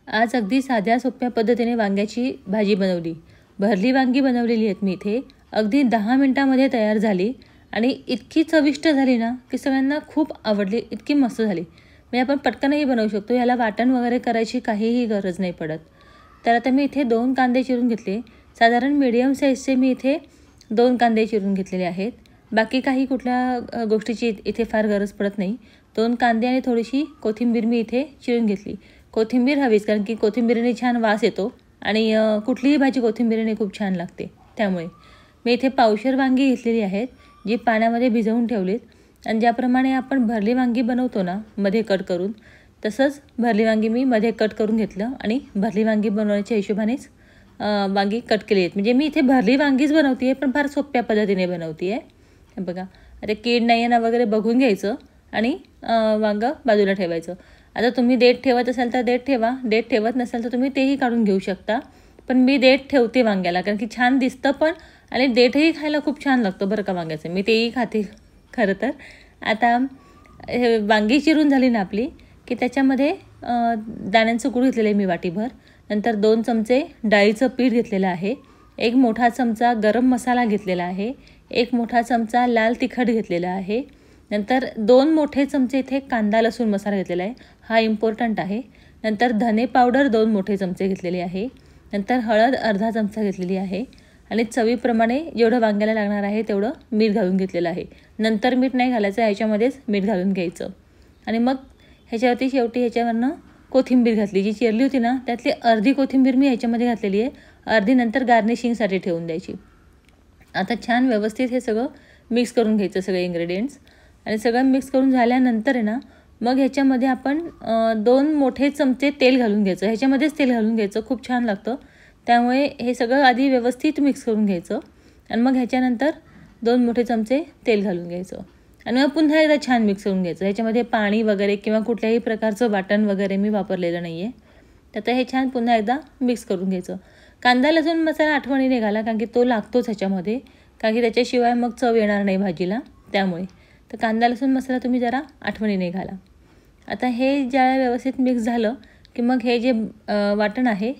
आज अगदी साध्या सोप्या पद्धतीने वांग्याची भाजी बनवली. भरली वांगी बनवलेली आहेत मी इथे. अगदी 10 मिनिटांमध्ये तयार झाली आणि इतकी चविष्ट झाली ना, की सगळ्यांना खूप आवडली. इतकी मस्त झाली. म्हणजे आपण पटकनही बनवू शकतो. याला वाटण वगैरे करायची काहीही गरज नाही पडत. तर आता मी इथे 2 कांदे चिरून घेतले. साधारण मीडियम साईजचे मी इथे 2 कांदे चिरून घेतलेले आहेत. बाकी काही कुठल्या गोष्टीची इथे फार गरज पडत नाही. 2 कांदे आणि थोडीशी कोथिंबीर मी इथे चिरून घेतली. कोथिंबीर हवीच, कारण की कोथिंबीरीने छान वास येतो आणि कुठलीही भाजी कोथिंबीरीने खूप छान लागते. त्यामुळे मी इथे पावशेर वांगी घेतलेली आहेत, जी पाण्यामध्ये भिजवून ठेवलीत आणि ज्याप्रमाणे आपण भरली वांगी बनवतो ना मध्ये कट करून, तसंच भरली वांगी मी मध्ये कट करून घेतलं आणि भरली वांगी बनवण्याच्या हिशोबानेच वांगी कट केली आहेत. म्हणजे मी इथे भरली वांगीच बनवते आहे, पण फार सोप्या पद्धतीने बनवते आहे. हे बघा, आता कीड नाही आहे ना वगैरे बघून घ्यायचं आणि वांगं बाजूला ठेवायचं. आता तुम्ही देठ ठेवत असाल तर देठ ठेवा, देठ ठेवत नसाल तर तुम्ही तेही काढून घेऊ शकता. पण मी देठ ठेवते वांग्याला, कारण की छान दिसतं पण आणि देठही खायला खूप छान लागतं बरं का वांग्याचं. मी तेही खाते खरं तर. आता वांगी चिरून झाली ना आपली, की त्याच्यामध्ये दाण्यांचं कूट घेतलेलं आहे मी वाटीभर. नंतर 2 चमचे डाळीचं पीठ घेतलेलं आहे. 1 मोठा चमचा गरम मसाला घेतलेला आहे. 1 मोठा चमचा लाल तिखट घेतलेला आहे. नंतर 2 मोठे चमचे इथे कांदा लसूण मसाला घेतलेला आहे. हा इम्पॉर्टंट आहे. नंतर धने पावडर 2 मोठे चमचे घेतलेले आहे. नंतर हळद अर्धा चमचा घेतलेली आहे आणि चवीप्रमाणे जेवढं वांग्याला लागणार आहे तेवढं मीठ घालून घेतलेलं आहे. नंतर मीठ नाही घालायचं, ह्याच्यामध्येच मीठ घालून घ्यायचं. आणि मग ह्याच्यावरती शेवटी ह्याच्यावरनं कोथिंबीर घातली. जी चिरली होती ना त्यातली अर्धी कोथिंबीर मी ह्याच्यामध्ये घातलेली आहे. अर्धी नंतर गार्निशिंगसाठी ठेवून द्यायची. आता छान व्यवस्थित हे सगळं मिक्स करून घ्यायचं, सगळे इन्ग्रेडियंट्स. आणि सगळं मिक्स करून झाल्यानंतर आहे ना, मग ह्याच्यामध्ये आपण 2 मोठे चमचे तेल घालून घ्यायचं. ह्याच्यामध्येच तेल घालून घ्यायचं, खूप छान लागतं. त्यामुळे हे सगळं आधी व्यवस्थित मिक्स करून घ्यायचं आणि मग ह्याच्यानंतर 2 मोठे चमचे तेल घालून घ्यायचं आणि मग पुन्हा एकदा छान मिक्स करून घ्यायचं. ह्याच्यामध्ये पाणी वगैरे किंवा कुठल्याही प्रकारचं वाटण वगैरे मी वापरलेलं नाही आहे. तर आता हे छान पुन्हा एकदा मिक्स करून घ्यायचं. कांदा लसूण मसाला आठवणीने घाला, कारण की तो लागतोच ह्याच्यामध्ये, कारण की त्याच्याशिवाय मग चव येणार नाही भाजीला. त्यामुळे तर कांदा लसूण मसाला तुम्ही जरा आठवणीने घाला. आता हे ज्या व्यवस्थित मिक्स झालं की मग हे जे वाटण आहे,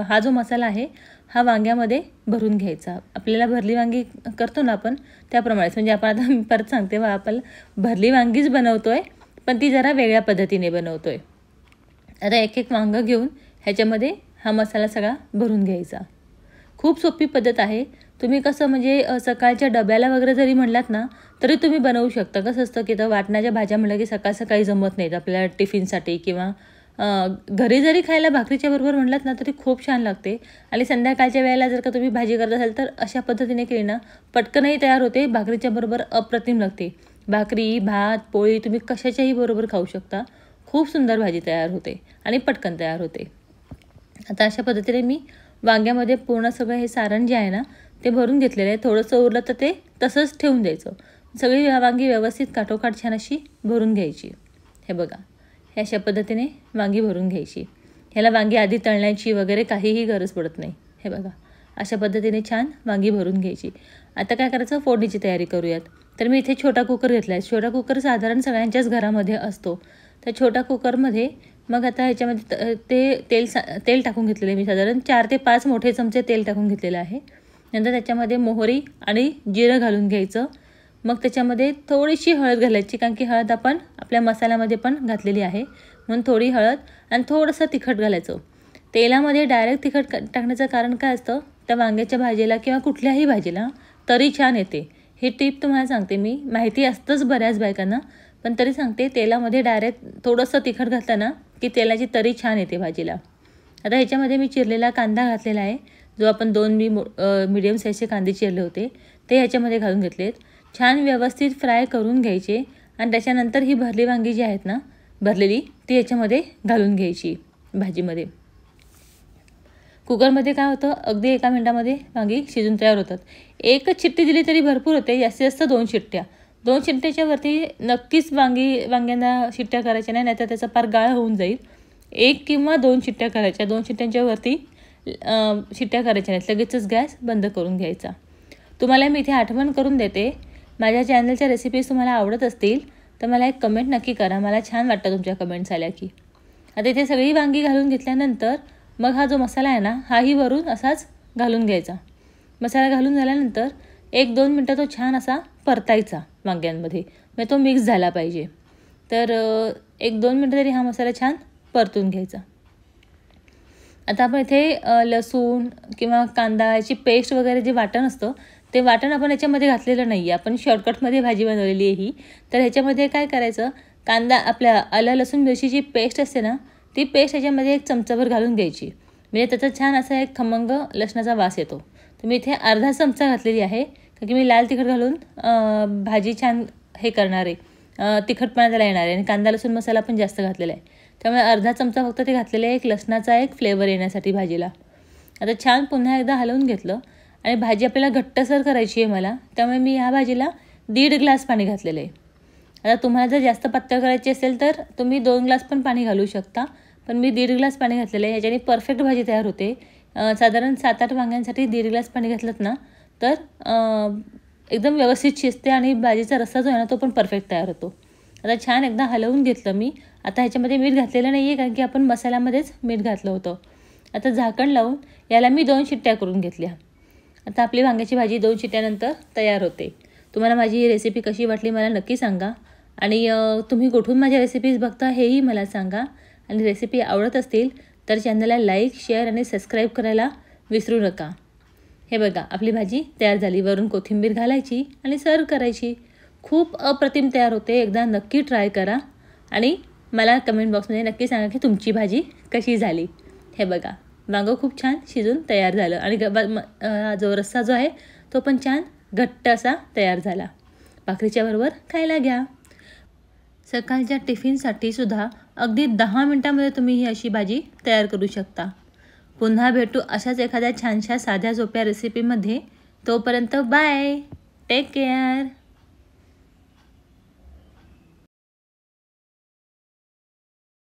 हा जो मसाला आहे हा वांग्यामध्ये भरून घ्यायचा. आपल्याला भरली वांगी करतो ना आपण त्याप्रमाणेच. म्हणजे आपण आता मी परत सांगते, आपण भरली वांगीच बनवतो आहे, पण ती जरा वेगळ्या पद्धतीने बनवतो आहे. आता एक एक वांगं घेऊन ह्याच्यामध्ये हा मसाला सगळा भरून घ्यायचा. खूप सोपी पद्धत आहे. तुम्ही कसं म्हणजे सकाळच्या डब्याला वगैरे जरी म्हणलात ना तरी तुम्ही बनवू शकता. कसं असतं की तर वाटणाच्या भाज्या म्हटलं की सकाळ सकाळी जमत नाहीत आपल्याला टिफिनसाठी, किंवा घरी जरी खायला भाकरीच्या बरोबर म्हटलात ना तरी खूप छान लागते. आणि संध्याकाळच्या वेळेला जर का तुम्ही भाजी करत असाल तर अशा पद्धतीने केली ना पटकनही तयार होते. भाकरीच्या बरोबर अप्रतिम लागते. भाकरी, भात, पोळी तुम्ही कशाच्याही बरोबर खाऊ शकता. खूप सुंदर भाजी तयार होते आणि पटकन तयार होते. आता अशा पद्धतीने मी वांग्यामध्ये पूर्ण सगळं हे सारण जे आहे ना ते भरून घेतलेलं आहे. थोडंसं उरलं तर ते तसंच ठेवून द्यायचं. सगळी वांगी व्यवस्थित काठोकाठ छान अशी भरून घ्यायची. हे बघा, हे अशा पद्धतीने वांगी भरून घ्यायची. ह्याला वांगी आधी तळण्याची वगैरे काहीही गरज पडत नाही. हे बघा, अशा पद्धतीने छान वांगी भरून घ्यायची. आता काय करायचं, फोडणीची तयारी करूयात. तर मी इथे छोटा कुकर घेतला आहे. छोटा कुकर साधारण सगळ्यांच्याच घरामध्ये असतो. त्या छोट्या कुकरमध्ये मग आता ह्याच्यामध्ये तेल टाकून घेतलेलं आहे मी. साधारण 4 ते 5 मोठे चमचे तेल टाकून घेतलेलं आहे. नंतर त्याच्यामध्ये मोहरी आणि जिरं घालून घ्यायचं. मग त्याच्यामध्ये थोडीशी हळद घालायची, कारण की हळद आपण आपल्या मसाल्यामध्ये पण घातलेली आहे, म्हणून थोडी हळद आणि थोडंसं तिखट घालायचं. तेलामध्ये डायरेक्ट तिखट टाकण्याचं कारण काय असतं, त्या वांग्याच्या भाजीला किंवा कुठल्याही भाजीला तरी छान येते. ही टिप तुम्हाला सांगते मी. माहिती असतंच बऱ्याच बायकांना, पण तरी सांगते, तेलामध्ये डायरेक्ट थोडंसं तिखट घातलं ना की तेलाची तरी छान येते भाजीला. आता ह्याच्यामध्ये मी चिरलेला कांदा घातलेला आहे, जो आपण 2 मीडियम साईजचे कांदे चिरले होते ते ह्याच्यामध्ये घालून घेतलेत. छान व्यवस्थित फ्राय करून घ्यायचे आणि त्याच्यानंतर ही भरली वांगी जी आहेत ना भरलेली, ती ह्याच्यामध्ये घालून घ्यायची भाजीमध्ये. कुकरमध्ये काय होतं, अगदी 1 मिनिटामध्ये वांगी शिजून तयार होतात. 1च शिट्टी दिली तरी भरपूर होते. जास्तीत जास्त 2 शिट्ट्या. 2 शिट्ट्याच्या वरती नक्कीच वांग्यांना शिट्ट्या करायच्या नाही, नाहीतर त्याचा पार गाळ होऊन जाईल. 1 किंवा 2 शिट्ट्या करायच्या. 2 शिट्ट्यांच्या वरती शिट्ट्या करायच्या नाहीत. लगेचच गॅस बंद करून घ्यायचा. तुम्हाला मी इथे आठवण करून देते, माझ्या चॅनलच्या रेसिपीज तुम्हाला आवडत असतील तर मला एक कमेंट नक्की करा. मला छान वाटतं तुमच्या कमेंट्स आल्या की. आता इथे सगळी वांगी घालून घेतल्यानंतर मग हा जो मसाला आहे ना, हाही वरून असाच घालून घ्यायचा. मसाला घालून झाल्यानंतर 1-2 मिनटं तो छान असा परतायचा वांग्यांमध्ये, म्हणजे तो मिक्स झाला पाहिजे. तर 1-2 मिनटं तरी हा मसाला छान परतून घ्यायचा. आता आपण इथे लसूण किंवा कांदा याची पेस्ट वगैरे जे वाटण असतं ते वाटण आपण याच्यामध्ये घातलेलं नाही आहे. आपण शॉर्टकटमध्ये भाजी बनवलेली आहे ही. तर ह्याच्यामध्ये काय करायचं, कांदा आपल्या आलं लसूण मिरचीची पेस्ट असते ना, ती पेस्ट ह्याच्यामध्ये 1 चमचाभर घालून घ्यायची, म्हणजे त्याचा छान असा एक खमंग लसणाचा वास येतो. तर मी इथे अर्धा चमचा घातलेली आहे, कारण की मी लाल तिखट घालून भाजी छान हे करणार आहे, तिखटपणा त्याला येणार आहे आणि कांदा लसूण मसाला पण जास्त घातलेला आहे. त्यामुळे अर्धा चमचा फक्त ते घातलेलं आहे, एक लसणाचा एक फ्लेवर येण्यासाठी भाजीला. आता छान पुन्हा एकदा हलवून घेतलं आणि भाजी आपल्याला घट्टसर करायची आहे मला, त्यामुळे मी ह्या भाजीला 1.5 ग्लास पाणी घातलेलं आहे. आता तुम्हाला जर जास्त पातळ करायची असेल तर तुम्ही 2 ग्लास पण पाणी घालू शकता, पण मी 1.5 ग्लास पाणी घातलेलं आहे. ह्याच्याने परफेक्ट भाजी तयार होते. साधारण 7-8 वांग्यांसाठी 1.5 ग्लास पाणी घातलं ना तर एकदम व्यवस्थित शिजते आणि भाजीचा रस्सा जो आहे ना तो पण परफेक्ट तयार होतो. आता छान एकदा हलवून घेतलं मी. आता ह्याच्यामध्ये मीठ घातलेलं नाही आहे, कारण की आपण मसाल्यामध्येच मीठ घातलं होतं. आता झाकण लावून याला मी 2 शिट्ट्या करून घेतल्या. आता आपली वांग्याची भाजी 2 शिट्ट्यानंतर तयार होते. तुम्हाला माझी ही रेसिपी कशी वाटली मला नक्की सांगा, आणि तुम्ही कुठून माझ्या रेसिपीज बघता हेही मला सांगा. आणि रेसिपी आवडत असतील तर चॅनलला लाईक, शेअर आणि सबस्क्राईब करायला विसरू नका. हे बघा, आपली भाजी तयार झाली. वरून कोथिंबीर घालायची आणि सर्व करायची. खूप अप्रतिम तयार होते. एकदा नक्की ट्राय करा आणि मला कमेंट बॉक्समध्ये नक्की सांगा की तुमची भाजी कशी झाली. हे बघा, वांगं खूप छान शिजून तयार झालं आणि जो रस्सा जो आहे तो पण छान घट्ट असा तयार झाला. भाकरीच्या बरोबर खायला घ्या. सकाळच्या टिफिनसाठी सुद्धा अगदी 10 मिनटामध्ये तुम्ही ही अशी भाजी तयार करू शकता. पुन्हा भेटू अशाच एखाद्या छानशा साध्या सोप्या रेसिपीमध्ये. तोपर्यंत बाय, टेक केअर.